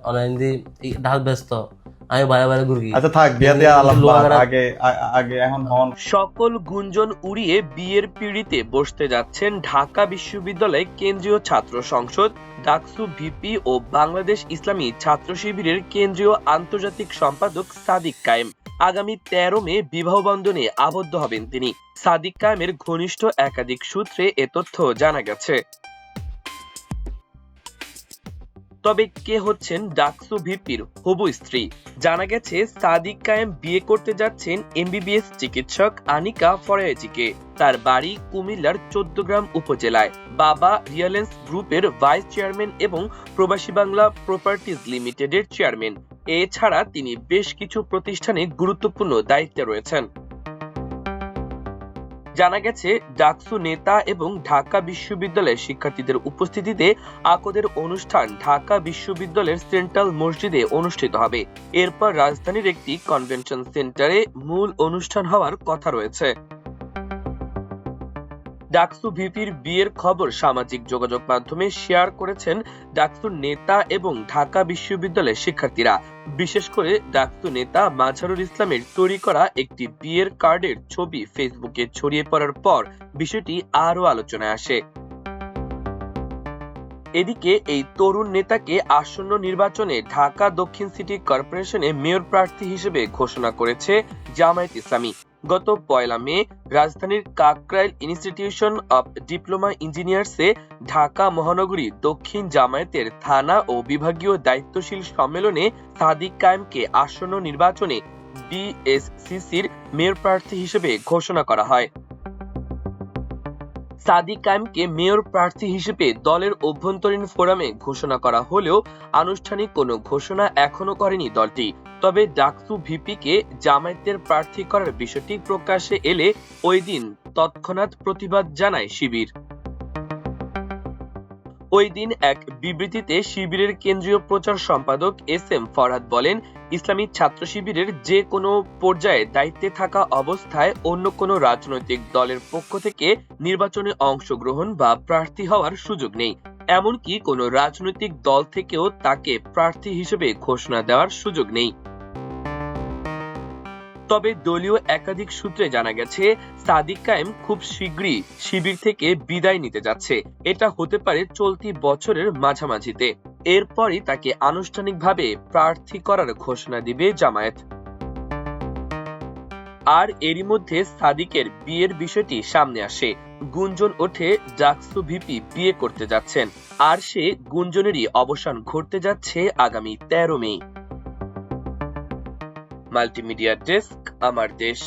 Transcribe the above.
Online দি ডাল ব্যস্ত আমি বাইরে বাইরে ঘুরি। আচ্ছা থাক, বিয়া দিয়ে আলাপ আগে আগে এখন হন। সকল গুঞ্জন উড়িয়ে বিয়ের পিঁড়িতে বসতে যাচ্ছেন ঢাকা বিশ্ববিদ্যালয় কেন্দ্রীয় ছাত্র সংসদ, ডাকসু ভিপি ও বাংলাদেশ ইসলামী ছাত্র শিবিরের কেন্দ্রীয় আন্তর্জাতিক সম্পাদক সাদিক কায়েম। আগামী 13 মে বিবাহ বন্ধনে আবদ্ধ হবেন তিনি। সাদিক কায়েমের ঘনিষ্ঠ একাধিক সূত্রে এ তথ্য জানা গেছে। তবে কে হচ্ছেন ডাকসু ভিপির হবু স্ত্রী? জানা গেছে সাদিক কায়েম বিয়ে করতে যাচ্ছেন এমবিবিএস চিকিৎসক আনিকা ফরায়েজিকে। তার বাড়ি কুমিল্লার 14গ্রাম উপজেলায়। বাবা রিয়ালেন্স গ্রুপের ভাইস চেয়ারম্যান এবং প্রবাসী বাংলা প্রপার্টিজ লিমিটেডের চেয়ারম্যান। এছাড়া তিনি বেশ কিছু প্রতিষ্ঠানে গুরুত্বপূর্ণ দায়িত্বে রয়েছেন। জানা গেছে ডাকসু নেতা এবং ঢাকা বিশ্ববিদ্যালয়ের শিক্ষার্থীদের উপস্থিতিতে আকদের অনুষ্ঠান ঢাকা বিশ্ববিদ্যালয়ের সেন্ট্রাল মসজিদে অনুষ্ঠিত হবে। এরপর রাজধানীর একটি কনভেনশন সেন্টারে মূল অনুষ্ঠান হওয়ার কথা রয়েছে। ডাকসু ভিপির বিয়ের খবর সামাজিক যোগাযোগ মাধ্যমে শেয়ার করেছেন ডাকসুর নেতা এবং ঢাকা বিশ্ববিদ্যালয়ের শিক্ষার্থীরা। বিশেষ করে ডাকসু নেতা মাঝারুল ইসলামের তৈরি করা একটি বিয়ের কার্ডের ছবি ফেসবুকে ছড়িয়ে পড়ার পর বিষয়টি আরও আলোচনায় আসে। এদিকে এই তরুণ নেতাকে আসন্ন নির্বাচনে ঢাকা দক্ষিণ সিটি কর্পোরেশনে মেয়র প্রার্থী হিসেবে ঘোষণা করেছে জামায়াত ইসলামী। গত 1 মে রাজধানীর কাকরাইল ইনস্টিটিউশন অব ডিপ্লোমা ইঞ্জিনিয়ার্সে ঢাকা মহানগরী দক্ষিণ জামায়াতের থানা ও বিভাগীয় দায়িত্বশীল সম্মেলনে সাদিক কায়েমকে আসন্ন নির্বাচনে ডিএসসিসির মেয়র প্রার্থী হিসেবে ঘোষণা করা হয়। সাদিক কায়েমকে মেয়র প্রার্থী হিসেবে দলের অভ্যন্তরীণ ফোরামে ঘোষণা করা হলেও আনুষ্ঠানিক কোনো ঘোষণা এখনো করেনি দলটি। তবে ডাকসু ভিপিকে জামায়াতের প্রার্থী করার বিষয়টি প্রকাশ্যে এলে ওই দিন তৎক্ষণাৎ প্রতিবাদ জানায় শিবির। ওই দিন এক বিবৃতিতে শিবিরের কেন্দ্রীয় প্রচার সম্পাদক এস এম ফরহাদ বলেন, ইসলামী ছাত্র শিবিরের যে কোনো পর্যায়ে দায়িত্বে থাকা অবস্থায় অন্য কোনো রাজনৈতিক দলের পক্ষ থেকে নির্বাচনে অংশগ্রহণ বা প্রার্থী হওয়ার সুযোগ নেই। এমনকি কোনো রাজনৈতিক দল থেকেও তাকে প্রার্থী হিসেবে ঘোষণা দেওয়ার সুযোগ নেই। তবে দলীয় একাধিক সূত্রে জানা গেছে সাদিক কায়েম খুব শীঘ্রই শিবির থেকে বিদায় নিতে যাচ্ছে। এটা হতে পারে চলতি বছরের মাঝামাঝিতে। এরপরই তাকে আনুষ্ঠানিকভাবে প্রার্থী করার ঘোষণা দিবে জামায়াত। আর এরই মধ্যে সাদিকের বিয়ের বিষয়টি সামনে আসে। গুঞ্জন ওঠে ডাকসু ভিপি বিয়ে করতে যাচ্ছেন, আর সে গুঞ্জনেরই অবসান ঘটতে যাচ্ছে আগামী 13 মে। মাল্টিমিডিয়া ডেস্ক, আমার দেশ।